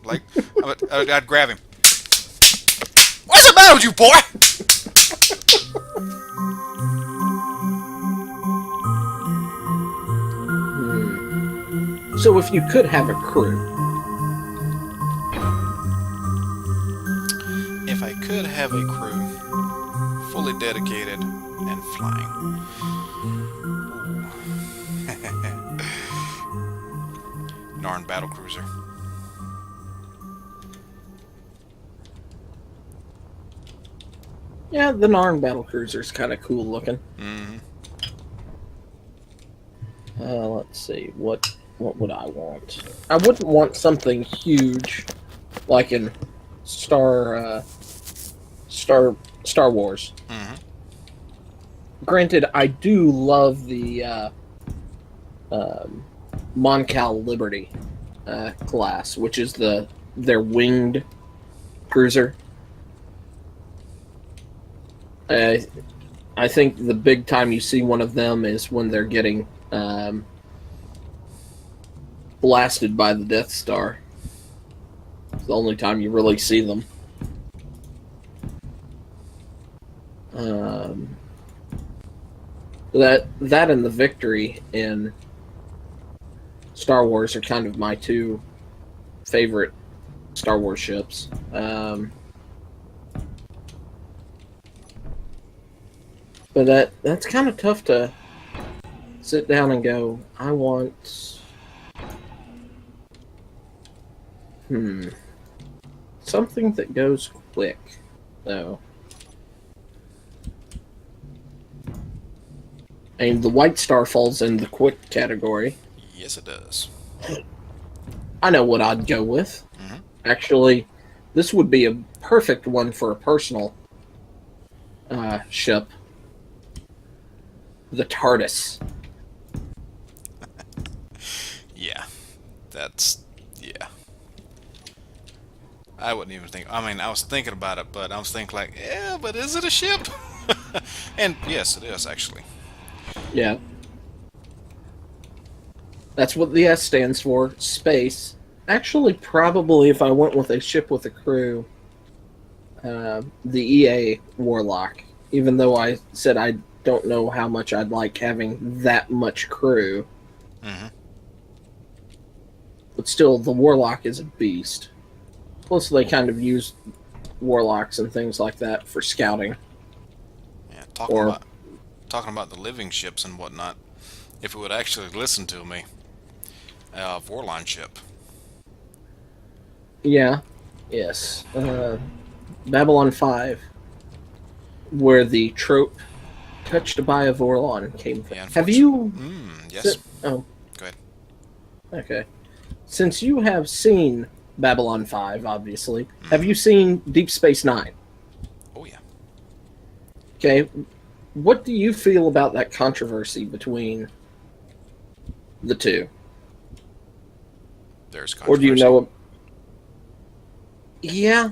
Like, I'd grab him. What's the matter with you, boy? So if you could have a crew, If I could have a crew fully dedicated and flying. Narn battlecruiser. yeah, the Narn battlecruiser's kind of cool looking. Mm-hmm. Let's see, what would I want? I wouldn't want something huge, like in Star Wars. Mm-hmm. Granted, I do love the Mon Cal Liberty class, which is their winged cruiser. I think the big time you see one of them is when they're getting blasted by the Death Star. It's the only time you really see them. That and the Victory in Star Wars are kind of my two favorite Star Wars ships. But that's kind of tough to sit down and go, I want something that goes quick, though. And the White Star falls in the quick category. Yes, it does. I know what I'd go with. Mm-hmm. Actually, this would be a perfect one for a personal ship. The TARDIS. Yeah. Yeah. I wouldn't even think. I mean, I was thinking about it, but I was thinking like, yeah, but is it a ship? And yes, it is actually. Yeah. That's what the S stands for. Space. Actually, probably if I went with a ship with a crew, the EA Warlock. Even though I said I don't know how much I'd like having that much crew. Mm-hmm. But still, the Warlock is a beast. Plus, they kind of use Warlocks and things like that for scouting. Yeah, Or talking about the living ships and whatnot. If it would actually listen to me, Vorlon ship. yeah, yes, Babylon 5, where the trope "touched by a Vorlon" came from. Yeah, Have you? Yes. Oh, Go ahead. okay. Since you have seen Babylon 5, obviously, have you seen Deep Space Nine? Oh yeah. Okay, what do you feel about that controversy between the two? There's controversy. Or do you know? Yeah,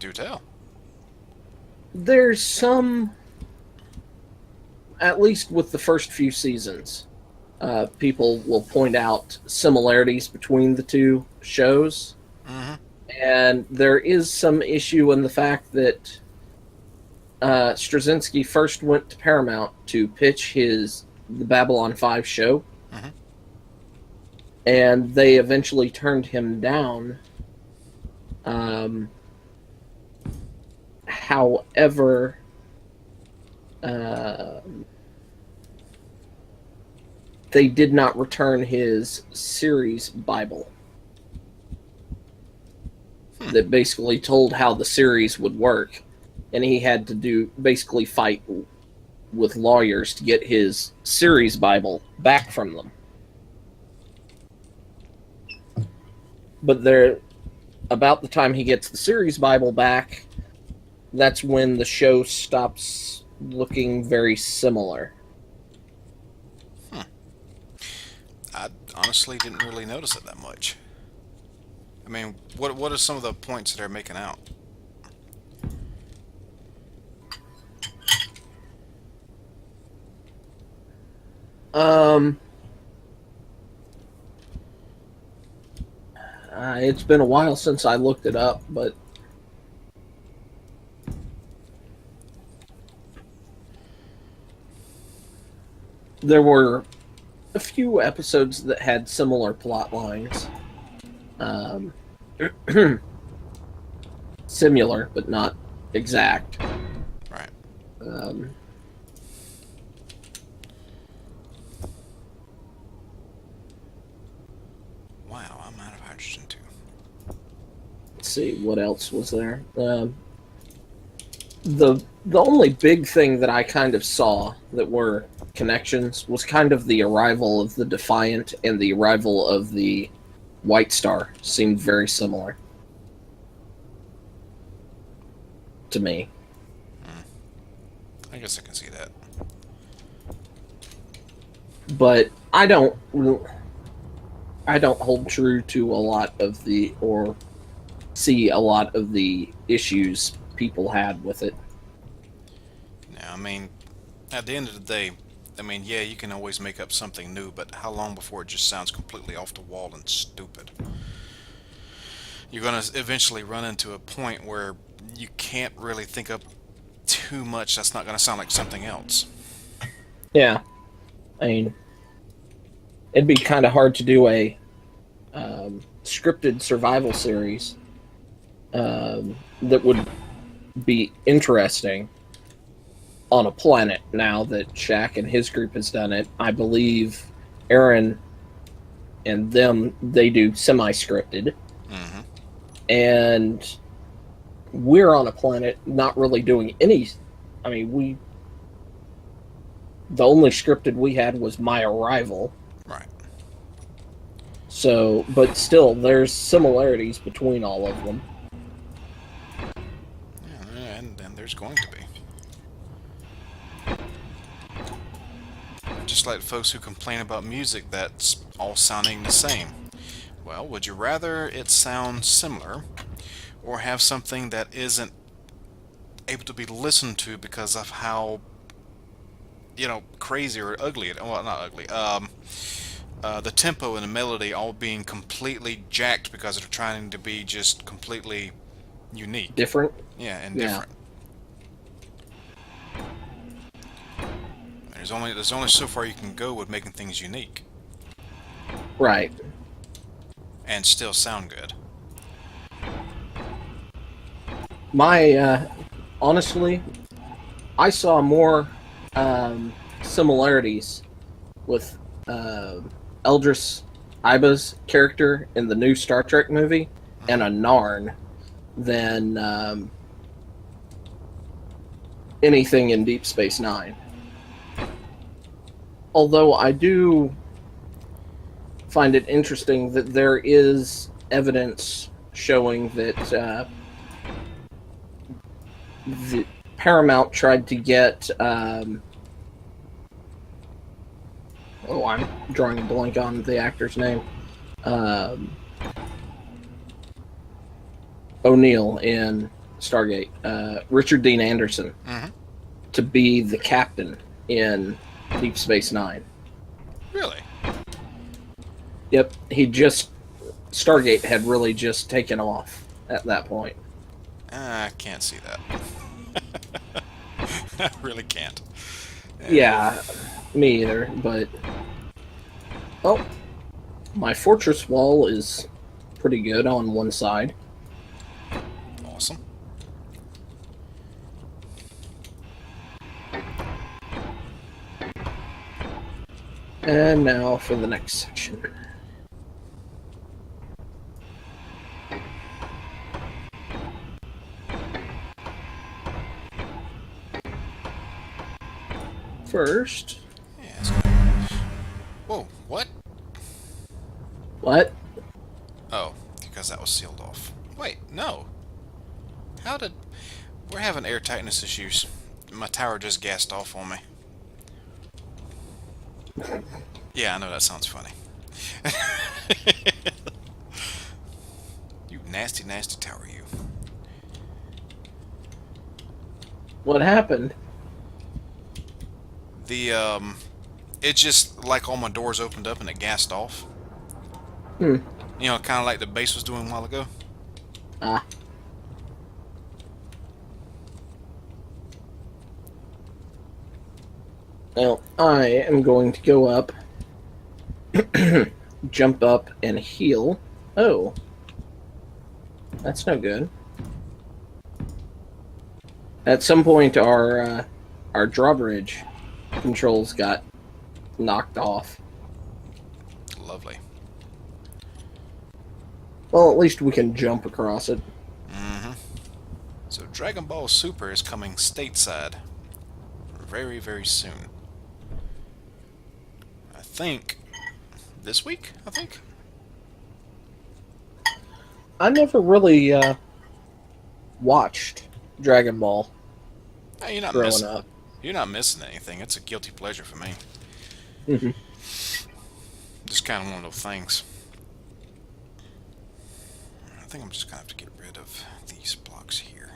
Do tell. there's some, at least with the first few seasons, people will point out similarities between the two shows. Mm-hmm. And there is some issue in the fact that Straczynski first went to Paramount to pitch the Babylon 5 show. Mm-hmm. And they eventually turned him down. However, they did not return his series Bible that basically told how the series would work, and he had to basically fight with lawyers to get his series Bible back from them. But about the time he gets the series Bible back, that's when the show stops looking very similar. I honestly didn't really notice it that much. I mean, what are some of the points that they're making out? It's been a while since I looked it up, but there were a few episodes that had similar plot lines. Um, similar, but not exact. Right. Um, Wow, I'm out of hydrogen too. let's see, what else was there? The only big thing that I kind of saw that were connections was kind of the arrival of the Defiant and the arrival of the White Star seemed very similar to me. I guess I can see that. But I don't hold true to a lot of the or see a lot of the issues people had with it. Now, I mean, at the end of the day, I mean, yeah, you can always make up something new, but how long before it just sounds completely off the wall and stupid? You're going to eventually run into a point where you can't really think up too much that's not going to sound like something else. Yeah, I mean, it'd be kind of hard to do a scripted survival series that would be interesting on a planet now that Shaq and his group has done it. I believe Aaron and them, they do semi-scripted. Mm-hmm. And we're on a planet not really doing any. I mean, the only scripted we had was my arrival. Right. So, but still, there's similarities between all of them. Yeah, and there's going to be. Just like folks who complain about music that's all sounding the same. Well, would you rather it sound similar or have something that isn't able to be listened to because of how, crazy or ugly it, well, not ugly, the tempo and the melody all being completely jacked because they're trying to be just completely unique. Different? Yeah, and Yeah. different. There's only so far you can go with making things unique Right. and still sound good. Honestly, I saw more similarities with Eldris Iba's character in the new Star Trek movie and a Narn than anything in Deep Space Nine. Although I do find it interesting that there is evidence showing that the Paramount tried to get. I'm drawing a blank on the actor's name. O'Neill in Stargate. Richard Dean Anderson Mm-hmm. to be the captain in Deep Space Nine. Really? Yep, Stargate had really just taken off at that point. I can't see that. I really can't. Yeah, me either, but... Oh, my fortress wall is pretty good on one side. Awesome. And now for the next section. First... Yeah, whoa, what? What? Oh, because that was sealed off. Wait, no. How did... We're having air tightness issues. My tower just gassed off on me. Yeah, I know that sounds funny. You nasty, nasty tower, you. What happened? It just, like all my doors opened up and it gassed off. You know, kind of like the base was doing a while ago. Ah, well, I am going to go up, jump up, and heal. Oh, that's no good. At some point, our drawbridge controls got knocked off. Lovely. Well, at least we can jump across it. Mm-hmm. So Dragon Ball Super is coming stateside very, very soon. I think this week. I think. I never really watched Dragon Ball Hey, you're not growing missing. up. You're not missing anything. It's a guilty pleasure for me. Mhm. Just kind of one of those things. I think I'm just gonna have to get rid of these blocks here.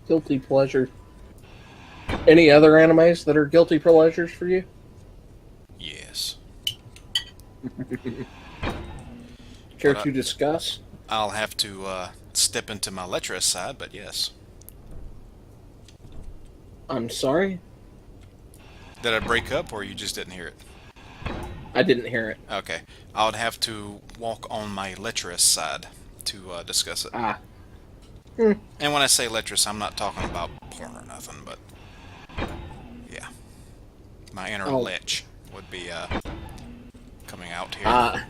Guilty pleasure. Any other animes that are guilty pleasures for you? Yes. Care But to discuss? I'll have to step into my lecherous side, but yes. I'm sorry, Did I break up or you just didn't hear it? I didn't hear it. Okay. I would have to walk on my lecherous side to discuss it. Ah, hmm. And when I say lecherous, I'm not talking about porn or nothing, but yeah. My inner Oh, lech would be coming out here. ah.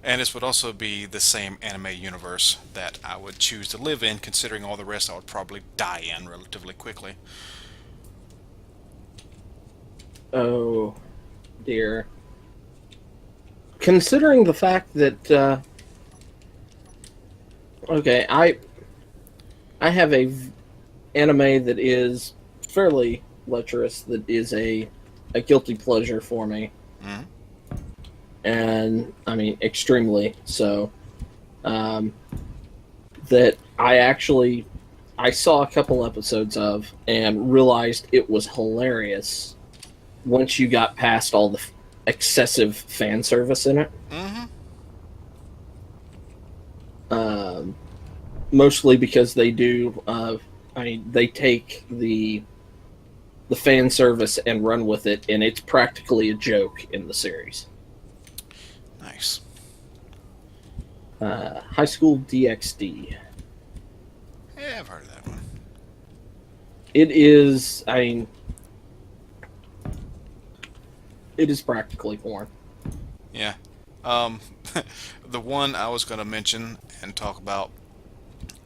And this would also be the same anime universe that I would choose to live in, considering all the rest I would probably die in relatively quickly. Oh, dear. Considering the fact that okay, I have anime that is fairly lecherous that is a guilty pleasure for me, Hmm. and I mean extremely so. Um, that I saw a couple episodes of and realized it was hilarious once you got past all the excessive fan service in it. Hmm. Um, Mostly because they do. I mean, they take the fan service and run with it, and it's practically a joke in the series. Nice. High School DxD. Yeah, I've heard of that one. It is. I mean, it is practically porn. Yeah. Um, the one I was going to mention and talk about,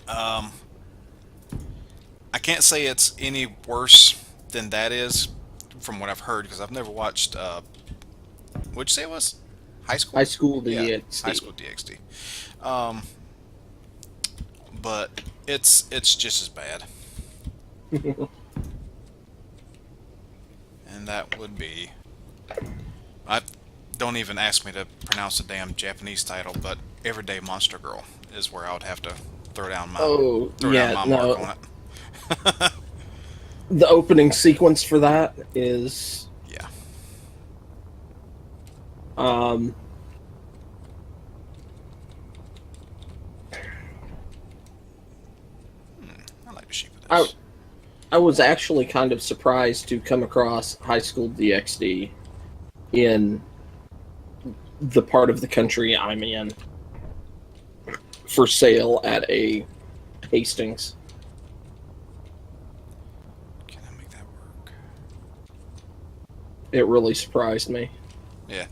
um, I can't say it's any worse than that is, from what I've heard, because I've never watched, what'd you say it was? High school? High School Yeah, High DxD. School DxD. Um, but it's just as bad. And that would be, I don't even ask me to pronounce the damn Japanese title, but Everyday Monster Girl is where I would have to throw down my Oh throw down yeah, my mark no. on it. The opening sequence for that is Yeah. um I like the shape of I this. I was actually kind of surprised to come across High School DxD in the part of the country I'm in for sale at a Hastings. Can I make that work? It really surprised me. Yeah.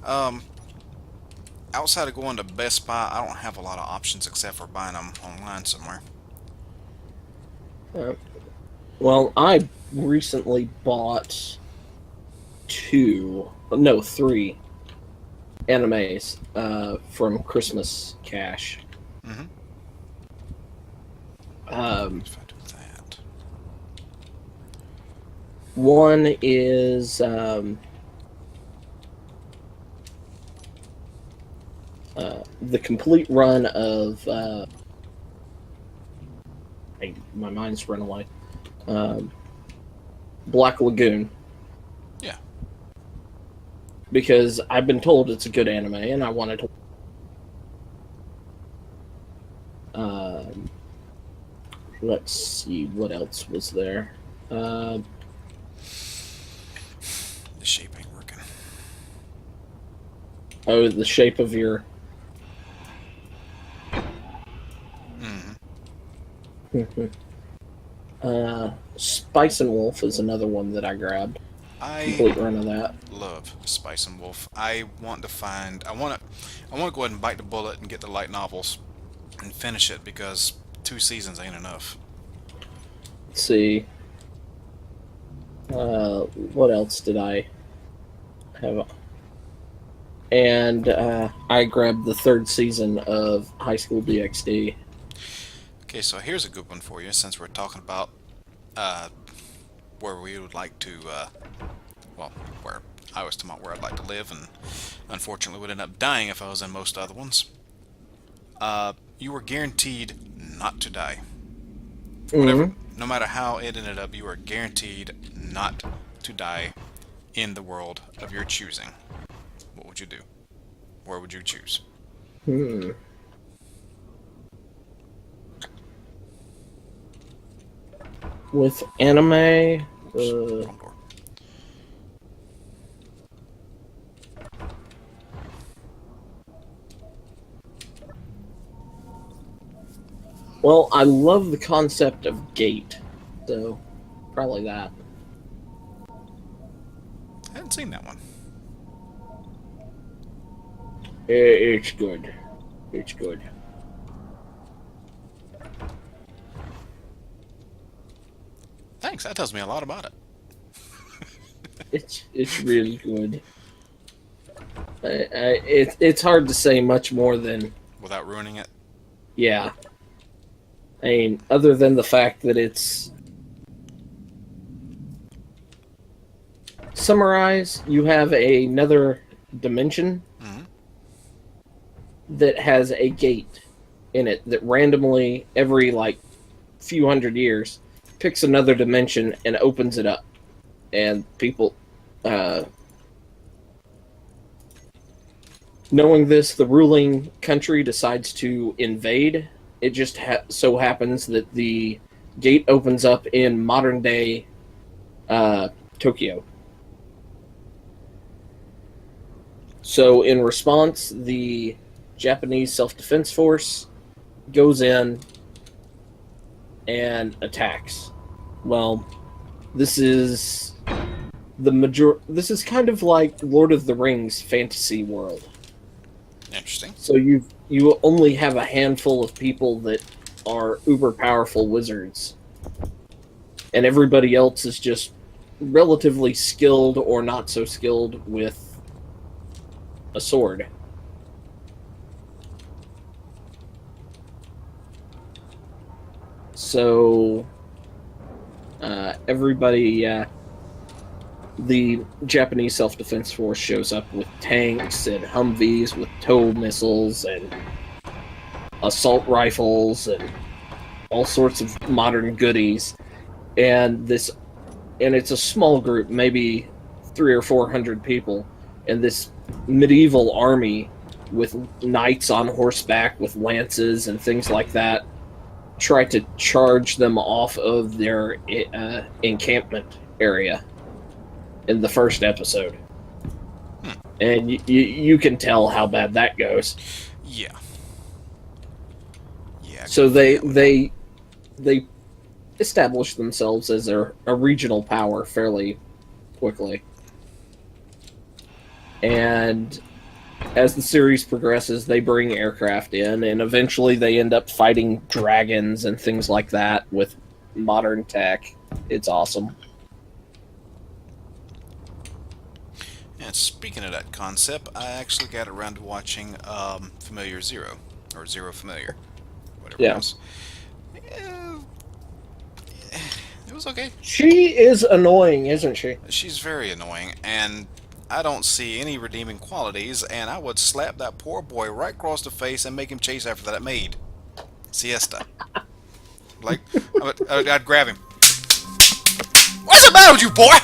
Um, Outside of going to Best Buy, I don't have a lot of options except for buying them online somewhere. Uh, well, I recently bought three animes from Christmas Cash. Mm-hmm. Um, If I do that. One is the complete run of my mind's run away. Um, Black Lagoon. Yeah. because I've been told it's a good anime, and I wanted to. Um, let's see what else was there. Uh, The shape ain't working. oh, the shape of your. Spice and Wolf is another one that I grabbed. I Complete run of that. love Spice and Wolf. I want to find. I want to go ahead and bite the bullet and get the light novels and finish it because 2 seasons ain't enough. Let's see. What else did I have? And I grabbed the third season of High School DxD. Okay, so here's a good one for you since we're talking about uh, where we would like to, well, where I was talking about where I'd like to live, and unfortunately would end up dying if I was in most other ones. You were guaranteed not to die. Whatever, no matter how it ended up, you are guaranteed not to die in the world of your choosing. What would you do? Where would you choose? With anime, Wrong door. well, I love the concept of gate, so probably that. I hadn't seen that one. It's good. It's good. Thanks, that tells me a lot about it. It's really good. It's hard to say much more than Without ruining it. yeah. I mean, other than the fact that it's summarize, you have another dimension that has a gate in it that randomly every like few hundred years picks another dimension and opens it up, and people knowing this, the ruling country decides to invade. It just so happens that the gate opens up in modern day Tokyo. So in response, the Japanese self-defense force goes in and attacks. Well, this is this is kind of like Lord of the Rings fantasy world. Interesting. So you only have a handful of people that are uber powerful wizards, and everybody else is just relatively skilled or not so skilled with a sword. So everybody, the Japanese self-defense force shows up with tanks and Humvees with tow missiles and assault rifles and all sorts of modern goodies. And it's a small group, maybe 300 or 400 people, and this medieval army with knights on horseback with lances and things like that try to charge them off of their encampment area in the first episode. And you can tell how bad that goes. Yeah. Yeah. So they establish themselves as a regional power fairly quickly. And as the series progresses, they bring aircraft in, and eventually they end up fighting dragons and things like that with modern tech. It's awesome. And speaking of that concept, I actually got around to watching Familiar Zero, or Zero Familiar, whatever it was. It was okay. She is annoying, isn't she? She's very annoying, and I don't see any redeeming qualities, and I would slap that poor boy right across the face and make him chase after that maid. Siesta. Like, I'd grab him. What's the matter with you, boy?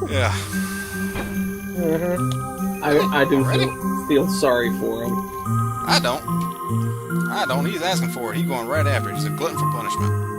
Yeah. I do Already? feel sorry for him. I don't. I don't. He's asking for it. He's going right after it. He's a glutton for punishment.